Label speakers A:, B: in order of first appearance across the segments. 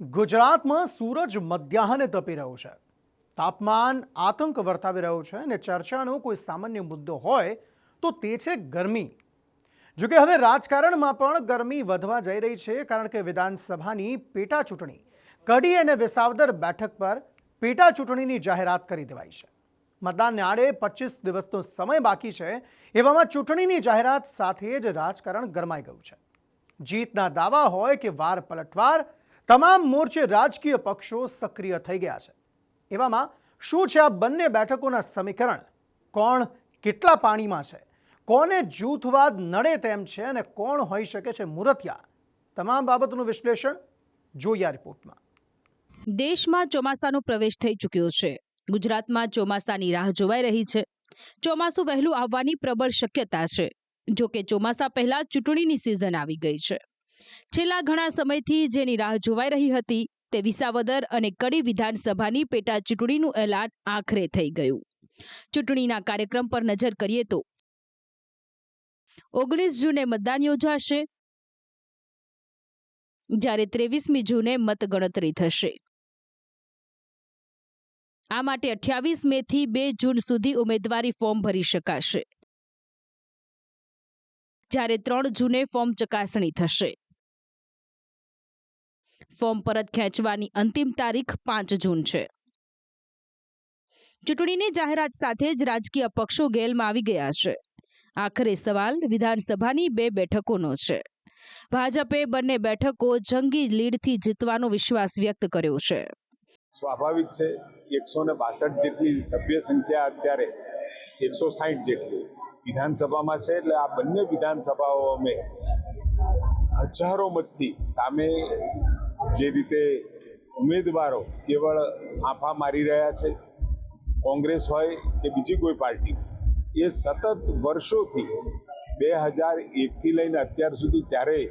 A: ગુજરાતમાં સૂરજ મધ્યાહને તપી રહ્યો છે. તાપમાન આતંક વર્તાવી રહ્યો છે અને ચર્ચાનો કોઈ સામાન્ય મુદ્દો હોય તો તે છે ગરમી. જો કે હવે રાજકારણમાં પણ ગરમી વધવા જઈ રહી છે, કારણ કે વિધાનસભાની પેટા ચૂંટણી કડી અને વિસાવદર બેઠક પર પેટા ચૂંટણીની જાહેરાત કરી દેવાઈ છે. મતદાનને આડે 25 દિવસનો સમય બાકી છે. એવામાં ચૂંટણીની જાહેરાત સાથે જ રાજકારણ ગરમાઈ ગયું છે. જીતના દાવા હોય કે વાર પલટવાર, તમામ મોરચે રાજકીય પક્ષો સક્રિય થઈ ગયા છે. એવામાં શું છે આ બંને બેઠકોના સમીકરણ? કોણ કેટલા પાણીમાં છે? કોને જૂથવાદ નડે તેમ છે અને કોણ હોઈ શકે છે મુરતિયા? તમામ બાબતોનું વિશ્લેષણ જોઈએ આ રિપોર્ટમાં.
B: દેશમાં ચોમાસાનો પ્રવેશ થઈ ચૂક્યો છે. ગુજરાતમાં ચોમાસાની રાહ જોવાઈ રહી છે. ચોમાસું વહેલું આવવાની પ્રબળ શક્યતા છે. જો કે ચોમાસા પહેલા ચૂંટણીની સિઝન આવી ગઈ છે. છેલ્લા ઘણા સમયથી જેની રાહ જોવાઈ રહી હતી તે વિસાવદર અને કડી વિધાનસભાની પેટા ચૂંટણીનું એલાન આખરે થઈ ગયું. ચૂંટણીના કાર્યક્રમ પર નજર કરીએ તો 19 જૂને મતદાન યોજાશે, જ્યારે 23મી જૂને મતગણતરી થશે. આ માટે 28 મે થી 2 જૂન સુધી ઉમેદવારી ફોર્મ ભરી શકાશે, જ્યારે 3 જૂને ફોર્મ ચકાસણી થશે. ફોર્મ પરત ખેંચવાની અંતિમ તારીખ 5 જૂન છે. ચૂંટણીની જાહેરાત સાથે જ રાજકીય પક્ષો ગેલમાં આવી ગયા છે. આખરે સવાલ વિધાનસભાની 2 બેઠકોનો છે. ભાજપે બંને બેઠકો જંગી લીડથી જીતવાનો વિશ્વાસ વ્યક્ત કર્યો છે.
C: સ્વાભાવિક છે, 162 જેટલી સભ્ય સંખ્યા અત્યારે 160 જેટલી વિધાનસભામાં છે. એટલે આ બંને વિધાનસભાઓ અમે હજારો મતથી સામે જે રીતે ઉમેદવારો કેવળ આંફા મારી રહ્યા છે, કોંગ્રેસ હોય કે બીજી કોઈ પાર્ટી, એ સતત વર્ષોથી 2001થી લઈને અત્યાર સુધી ક્યારેય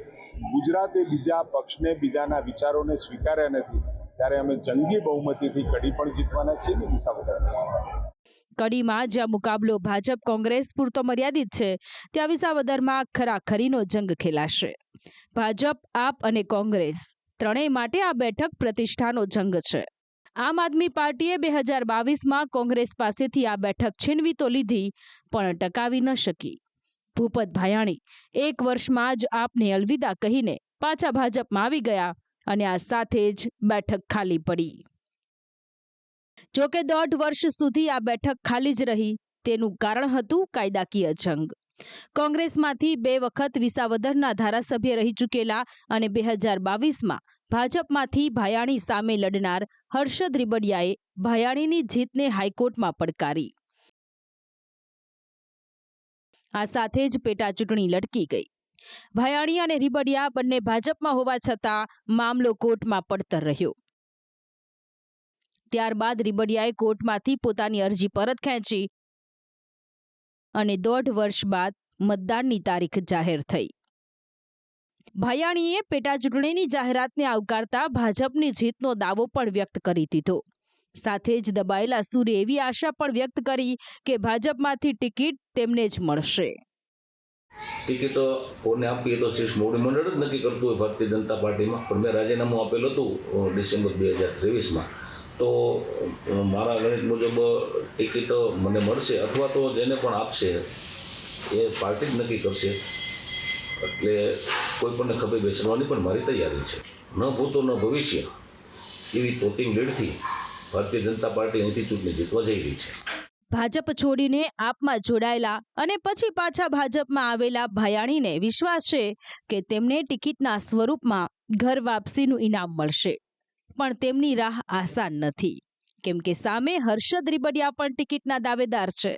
C: ગુજરાતે બીજા પક્ષને, બીજાના વિચારોને સ્વીકાર્યા નથી. ત્યારે અમે જંગી બહુમતીથી કડી પણ જીતવાના છીએ ને વિસાવદર પણ જીતવાના છીએ.
B: કડીમાં જ્યાં મુકાબલો ભાજપ કોંગ્રેસ પૂરતો મર્યાદિત છે, ત્યાં વિસાવદરમાં ખરાખરીનો જંગ ખેલાશે. ભાજપ, આપ અને કોંગ્રેસ ત્રણેય માટે આ બેઠક પ્રતિષ્ઠાનો જંગ છે. આમ આદમી પાર્ટીએ 2022માં કોંગ્રેસ પાસેથી આ બેઠક છીનવી તો લીધી, પણ ટકાવી ન શકી. ભૂપત ભાયાણી 1 વર્ષમાં જ આપને અલવિદા કહીને પાછા ભાજપમાં આવી ગયા અને આ સાથે જ બેઠક ખાલી પડી. જો કે 1.5 વર્ષ સુધી આ બેઠક ખાલી જ રહી. તેનું કારણ હતું કાયદાકીય જંગ. કોંગ્રેસમાંથી 2 વખત વિસાવદરના ધારાસભ્ય રહી ચૂકેલા અને 2022માં ભાજપમાંથી ભાયાણી સામે લડનાર હર્ષદ રીબડિયાએ ભાયાણીની જીતને હાઈકોર્ટમાં પડકારી. આ સાથે જ પેટા ચૂંટણી લટકી ગઈ. ભાયાણી અને રીબડિયા બંને ભાજપમાં હોવા છતાં મામલો કોર્ટમાં પડતર રહ્યો. ત્યારબાદ રીબડિયાએ કોર્ટમાંથી પોતાની અરજી પરત ખેંચી અને 1.5 વર્ષ બાદ મતદાનની તારીખ જાહેર થઈ. ભાયાણીએ પેટા ચૂંટણીની જાહેરાતને આવકારતા ભાજપની જીતનો દાવો પણ વ્યક્ત કરી દીધો. સાથે જ દબાયેલા સૂરે એવી આશા પણ વ્યક્ત કરી કે ભાજપમાંથી ટિકિટ તેમને જ મળશે.
D: ટિકિટો કોને આપી તો શીર્ષ મોવડી મંડળ જ નક્કી કરતું હોય ભારતીય જનતા પાર્ટીમાં. પણ મેં રાજીનામું આપેલું હતું ડિસેમ્બર 2023માં. તો મારા ગણિત મુજબ ટિકિટો મને મળશે, અથવા તો જેને પણ આપશે એ પાર્ટી જ નક્કી કરશે. એટલે કોઈ પણને ખભે બેસવાની પણ મારી તૈયારી છે. ન ભૂતો ન ભવિષ્ય એવી ટોટિંગ લીડથી ભારતીય જનતા પાર્ટી અહીંથી ચૂંટણી જીતવા જઈ રહી છે.
B: ભાજપ છોડીને આપમાં જોડાયેલા અને પછી પાછા ભાજપમાં આવેલા ભાયાણીને વિશ્વાસ છે કે તેમને ટિકિટના સ્વરૂપમાં ઘર વાપસીનું ઇનામ મળશે. પણ તેમની રાહ આસાન નથી, કેમ કે સામે હર્ષદ રીબડિયા પણ ટિકિટના દાવેદાર છે.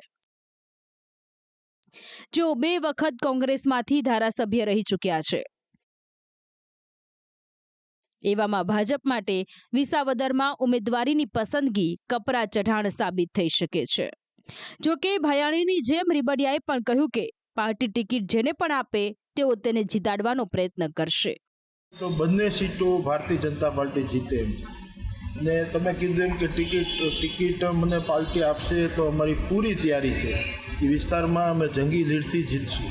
B: જો 2 વખત કોંગ્રેસમાંથી ધારાસભ્ય રહી ચૂક્યા છે. એવામાં ભાજપ માટે વિસાવદરમાં ઉમેદવારીની પસંદગી કપરા ચઢાણ સાબિત થઈ શકે છે. જો કે ભાયાણીની જેમ રીબડિયાએ પણ કહ્યું કે પાર્ટી ટિકિટ જેને પણ આપે તેઓ તેને જીતાડવાનો પ્રયત્ન કરશે.
E: તો બંને સીટો ભારતીય જનતા પાર્ટી જીતે એમ છે. અને તમે કીધું એમ કે ટિકિટ મને પાર્ટી આપશે તો અમારી પૂરી તૈયારી છે. એ વિસ્તારમાં અમે જંગી લીડથી જીતશું.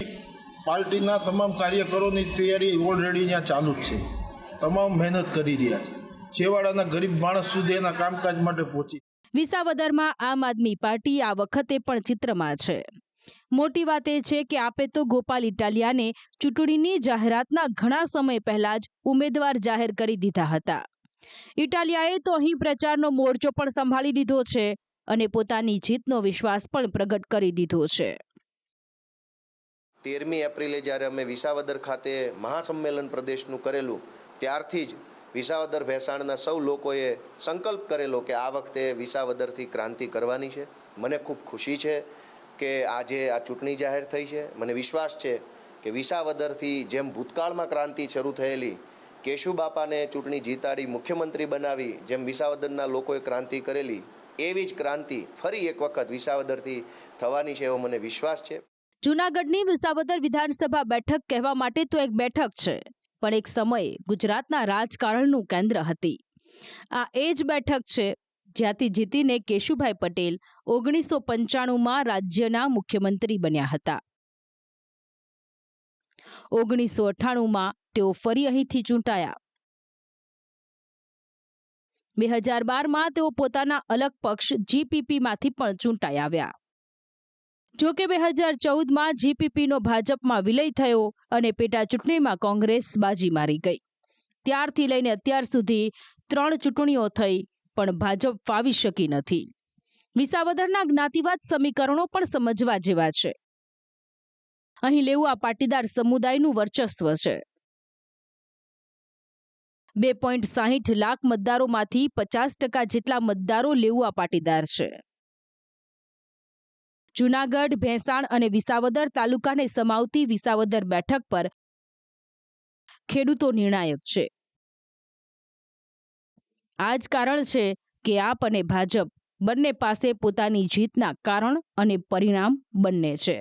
E: પાર્ટીના તમામ કાર્યકરોની તૈયારી ઓલરેડી ત્યાં ચાલુ જ છે. તમામ મહેનત કરી રહ્યા છે. છેવાડાના ગરીબ માણસ સુધી એના કામકાજ માટે પહોંચી.
B: વિસાવદરમાં આમ આદમી પાર્ટી આ વખતે પણ ચિત્રમાં છે. મોટી વાત એ છે કે આપે તો ગોપાલ ઇટાલિયાને ચૂંટણીની જાહેરાતના ઘણા સમય પહેલા જ ઉમેદવાર જાહેર કરી દીધા હતા. ઇટાલિયાએ તો અહીં પ્રચારનો મોરચો પણ સંભાળી લીધો છે અને પોતાની જીતનો વિશ્વાસ પણ પ્રગટ કરી દીધો છે.
F: 13મી એપ્રિલે જ્યારે અમે વિસાવદર ખાતે મહાસંમેલન પ્રદેશનું કરેલું ત્યારથી જ વિસાવદર ભેસાણના સૌ લોકોએ સંકલ્પ કરેલો કે આ વખતે વિસાવદરથી ક્રાંતિ કરવાની છે. મને ખૂબ ખુશી છે કે આજે આ ચૂંટણી જાહેર થઈ છે. મને વિશ્વાસ છે કે વિસાવદરથી જેમ ભૂતકાળમાં ક્રાંતિ શરૂ થયેલી, કેશુબાપાને ચૂંટણી જીતાડી મુખ્યમંત્રી બનાવી જેમ વિસાવદરના લોકોએ ક્રાંતિ કરેલી, એવી જ ક્રાંતિ ફરી એક વખત વિસાવદરથી થવાની છે એવો મને વિશ્વાસ છે.
B: જૂનાગઢની વિસાવદર વિધાનસભા બેઠક કહેવા માટે તો એક બેઠક છે, પણ એક સમયે ગુજરાતના રાજકારણનું કેન્દ્ર હતી. આ એ જ બેઠક છે જ્યાંથી જીતીને કેશુભાઈ પટેલ 1995માં રાજ્યના મુખ્યમંત્રી બન્યા હતા. 1998માં તેઓ ફરી અહીંથી ચૂંટાયા. 2012માં તેઓ પોતાના અલગ પક્ષ જીપીપીમાંથી પણ ચૂંટાઈ આવ્યા. જો કે 2014માં જીપીપીનો ભાજપમાં વિલય થયો અને પેટા ચૂંટણીમાં કોંગ્રેસ બાજી મારી ગઈ. ત્યારથી લઈને અત્યાર સુધી 3 ચૂંટણીઓ થઈ પણ ભાજપ ફાવી શકી નથી. વિસાવદરના જ્ઞાતિવાદ સમીકરણો પણ સમજવા જેવા છે. અહીં લેઉવા પાટીદાર સમુદાયનું વર્ચસ્વ છે. 2.60 લાખ મતદારોમાંથી 50% જેટલા મતદારો લેઉવા પાટીદાર છે. જૂનાગઢ, ભેંસાણ અને વિસાવદર તાલુકાને સમાવતી વિસાવદર બેઠક પર ખેડૂતો નિર્ણાયક છે. આ જ કારણ છે કે આપ અને ભાજપ બંને પાસે પોતાની જીતના કારણ અને પરિણામ બંને છે.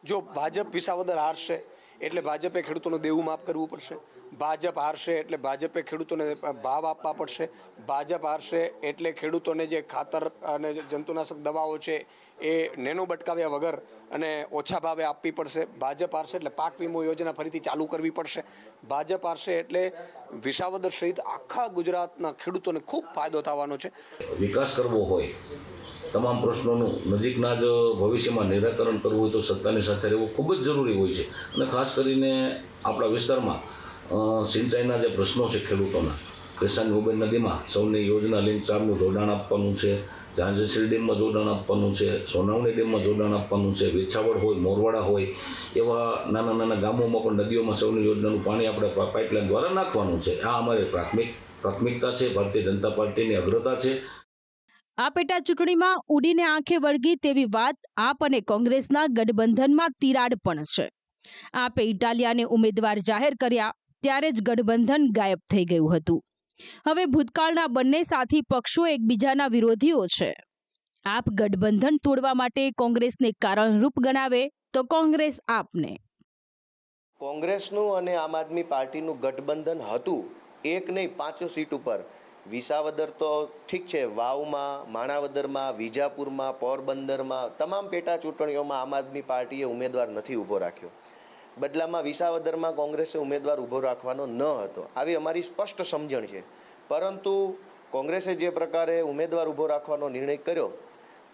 G: જો ભાજપ વિસાવદર હારશે એટલે ભાજપે ખેડૂતોનું દેવું માફ કરવું પડશે. ભાજપ હારશે એટલે ભાજપે ખેડૂતોને ભાવ આપવા પડશે. ભાજપ હારશે એટલે ખેડૂતોને જે ખાતર અને જંતુનાશક દવાઓ છે એ નેનો બટકાવ્યા વગર અને ઓછા ભાવે આપવી પડશે. ભાજપ હારશે એટલે પાક વીમો યોજના ફરીથી ચાલુ કરવી પડશે. ભાજપ હારશે એટલે વિસાવદર સહિત આખા ગુજરાતના ખેડૂતોને ખૂબ ફાયદો થવાનો છે.
D: વિકાસ કરવો હોય, તમામ પ્રશ્નોનું નજીકના જ ભવિષ્યમાં નિરાકરણ કરવું હોય તો સત્તાની સાથે રહેવું ખૂબ જ જરૂરી હોય છે. અને ખાસ કરીને આપણા વિસ્તારમાં સિંચાઈના જે પ્રશ્નો છે ખેડૂતોના, પેશાની ઉબેન નદીમાં સૌની યોજના લિંક 4નું જોડાણ આપવાનું છે, ઝાંઝરસી ડેમમાં જોડાણ આપવાનું છે, સોનાવણી ડેમમાં જોડાણ આપવાનું છે, વેછાવડ હોય, મોરવાડા હોય, એવા નાના નાના ગામોમાં પણ નદીઓમાં સૌની યોજનાનું પાણી આપણે પાઇપલાઇન દ્વારા નાખવાનું છે. આ અમારી પ્રાથમિકતા છે. ભારતીય જનતા પાર્ટીની અગ્રતા છે.
B: આ પેટા ચૂંટણીમાં ઉડીને આંખે વળગી તેવી વાત આપ અને કોંગ્રેસના ગઠબંધનમાં તિરાડ પણ છે. આપે ઇટાલિયાને ઉમેદવાર જાહેર કર્યા ત્યારે જ ગઠબંધન ગાયબ થઈ ગયું હતું. હવે ભૂતકાળના બંને સાથી પક્ષો એકબીજાના વિરોધીઓ છે. આપ ગઠબંધન તોડવા માટે કોંગ્રેસને કારણરૂપ ગણાવે તો કોંગ્રેસ આપને.
F: કોંગ્રેસનું અને આમ આદમી પાર્ટીનું ગઠબંધન હતું, એક નહીં 5 સીટ ઉપર. વિસાવદર તો ઠીક છે, વાવમાં, માણાવદરમાં, વિજાપુરમાં, પોરબંદરમાં તમામ પેટા ચૂંટણીઓમાં આમ આદમી પાર્ટીએ ઉમેદવાર નથી ઊભો રાખ્યો. બદલામાં વિસાવદરમાં કોંગ્રેસે ઉમેદવાર ઊભો રાખવાનો ન હતો, આવી અમારી સ્પષ્ટ સમજણ છે. પરંતુ કોંગ્રેસે જે પ્રકારે ઉમેદવાર ઊભો રાખવાનો નિર્ણય કર્યો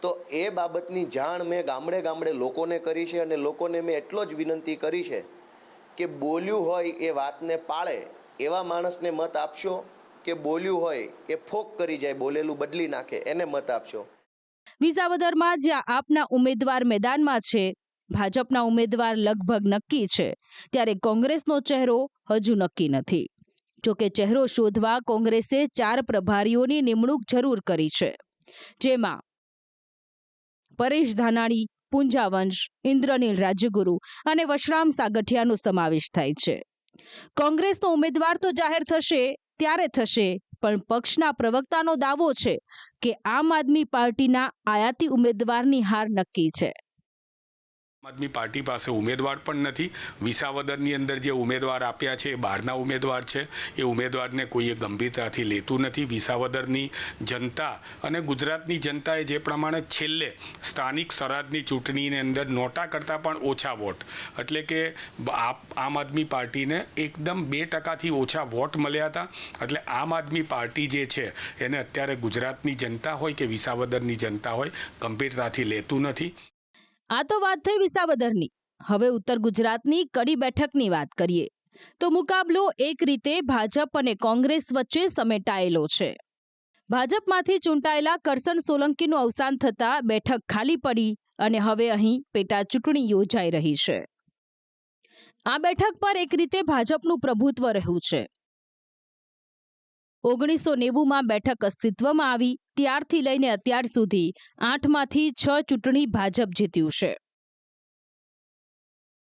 F: તો એ બાબતની જાણ મેં ગામડે ગામડે લોકોને કરી છે અને લોકોને મેં એટલો જ વિનંતી કરી છે કે બોલ્યું હોય એ વાતને પાળે એવા માણસને મત આપશો, કે બોલ્યું હોય એ ફોક કરી જાય, બોલેલું બદલી નાખે એને મત આપશો.
B: વિસાવદરમાં જ્યાં આપના ઉમેદવાર મેદાનમાં છે, ભાજપના ઉમેદવાર લગભગ નક્કી છે, ત્યારે કોંગ્રેસનો ચહેરો હજુ નક્કી નથી. જોકે ચહેરો શોધવા કોંગ્રેસે 4 પ્રભારીઓની નિમણૂક જરૂર કરી છે, જેમાં પરેશ ધાનાણી, પૂંજા વંશ, ઇન્દ્રનીલ રાજ્યગુરુ અને વશરામ સાગઠિયાનો સમાવેશ થાય છે. કોંગ્રેસનો ઉમેદવાર તો જાહેર થશે ત્યારે થશે, પણ પક્ષના પ્રવક્તાનો દાવો છે કે આમ આદમી પાર્ટીના આયાતી ઉમેદવારની હાર નક્કી છે.
H: આદમી પાર્ટી પાસે ઉમેદવાર પણ નથી. વિસાવદરની અંદર જે ઉમેદવાર આપ્યા છે એ બહારના ઉમેદવાર છે. એ ઉમેદવારને કોઈએ ગંભીરતાથી લેતું નથી. વિસાવદરની જનતા અને ગુજરાતની જનતાએ જે પ્રમાણે છેલ્લે સ્થાનિક સ્વરાજની ચૂંટણીની અંદર નોટા કરતાં પણ ઓછા વોટ, એટલે કે આમ આદમી પાર્ટીને એકદમ 2% ઓછા વોટ મળ્યા હતા. એટલે આમ આદમી પાર્ટી જે છે એને અત્યારે ગુજરાતની જનતા હોય કે વિસાવદરની જનતા હોય ગંભીરતાથી લેતું નથી.
B: આ તો વાત થઈ વિસાવદરની. હવે ઉત્તર ગુજરાતની કડી બેઠકની વાત કરીએ તો મુકાબલો એક રીતે ભાજપ અને કોંગ્રેસ વચ્ચે સમેટાયેલો છે. ભાજપમાંથી ચૂંટાયેલા કરસન સોલંકીનું અવસાન થતાં બેઠક ખાલી પડી અને હવે અહીં પેટા ચૂંટણી યોજાઈ રહી છે. આ બેઠક પર એક રીતે ભાજપનું પ્રભુત્વ રહ્યું છે. 1990માં બેઠક અસ્તિત્વમાં આવી ત્યારથી લઈને અત્યાર સુધી 8માંથી 6 ચૂંટણી ભાજપ જીત્યું છે.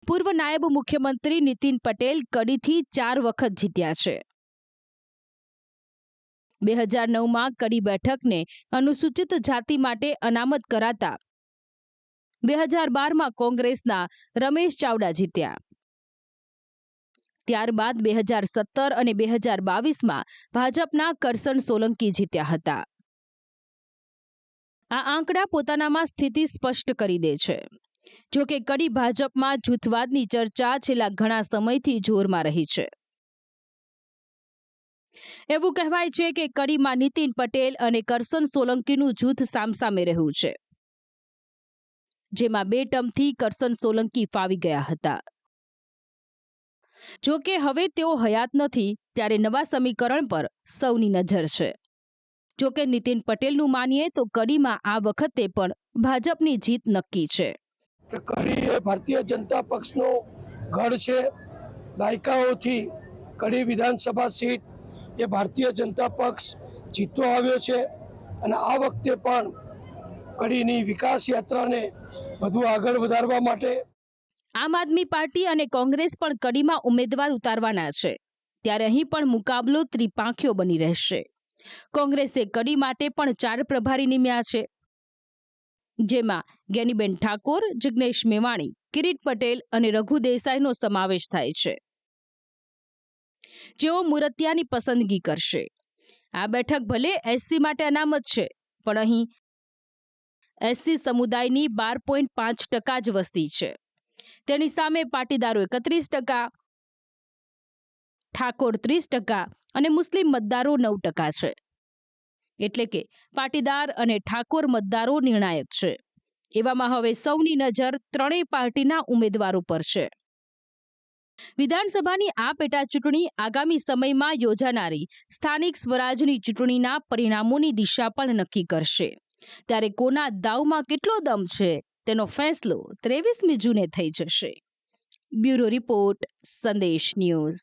B: પૂર્વ નાયબ મુખ્યમંત્રી નીતિન પટેલ કડીથી 4 વખત જીત્યા છે. 2009માં કડી બેઠકને અનુસૂચિત જાતિ માટે અનામત કરાતા 2012માં કોંગ્રેસના રમેશ ચાવડા જીત્યા. ત્યારબાદ 2017 અને 2022માં ભાજપના કરસન સોલંકી જીત્યા હતા. આ આંકડા પોતાનામાં સ્થિતિ સ્પષ્ટ કરી દે છે. જો કે કડી ભાજપમાં જૂથવાદની ચર્ચા છેલ્લા ઘણા સમયથી જોરમાં રહી છે. એવું કહેવાય છે કે કડીમાં નીતિન પટેલ અને કરસન સોલંકીનું જૂથ સામસામે રહ્યું છે, જેમાં 2 ટર્મથી કરસન સોલંકી ફાવી ગયા હતા. જો કે હવે તેઓ હયાત નથી ત્યારે નવા સમીકરણ પર સૌની નજર છે. જો કે નીતિન પટેલનું માનીએ તો કડીમાં આ વખતે પણ ભાજપની જીત નક્કી છે.
I: કે કડી એ ભારતીય જનતા પક્ષનો ગઢ છે. દાયકાઓથી કડી વિધાનસભા સીટ એ ભારતીય જનતા પક્ષ જીતતો આવ્યો છે અને આ વખતે પણ કડીની વિકાસ યાત્રાને વધુ આગળ વધારવા માટે
B: આમ આદમી પાર્ટી અને કોંગ્રેસ પણ કડીમાં ઉમેદવાર ઉતારવાના છે. ત્યારે અહીં પણ મુકાબલો ત્રિપાંખીયો બની રહેશે. કોંગ્રેસે કડી માટે પણ 4 પ્રભારી નિમ્યા છે, જેમાં જ્ઞાનીબેન ઠાકોર, જિગ્નેશ મેવાણી, કિરીટ પટેલ અને રઘુ દેસાઈનો સમાવેશ થાય છે, જેઓ મુરતિયાની પસંદગી કરશે. આ બેઠક ભલે એસસી માટે અનામત છે, પણ અહીં એસસી સમુદાયની 12.5% જ વસ્તી છે. તેની સામે પાટીદારો 31%, ઠાકોર 30% અને મુસ્લિમ મતદારો 9% છે. એટલે કે પાટીદાર અને ઠાકોર મતદારો નિર્ણાયક છે. એવામાં હવે સૌની નજર ત્રણેય પાર્ટીના ઉમેદવારો પર છે. વિધાનસભાની આ પેટા ચૂંટણી આગામી સમયમાં યોજાનારી સ્થાનિક સ્વરાજની ચૂંટણીના પરિણામોની દિશા પણ નક્કી કરશે. ત્યારે કોના દાવમાં કેટલો દમ છે તેનો ફેંસલો 23મી જૂને થઈ જશે. બ્યુરો રિપોર્ટ, સંદેશ ન્યૂઝ.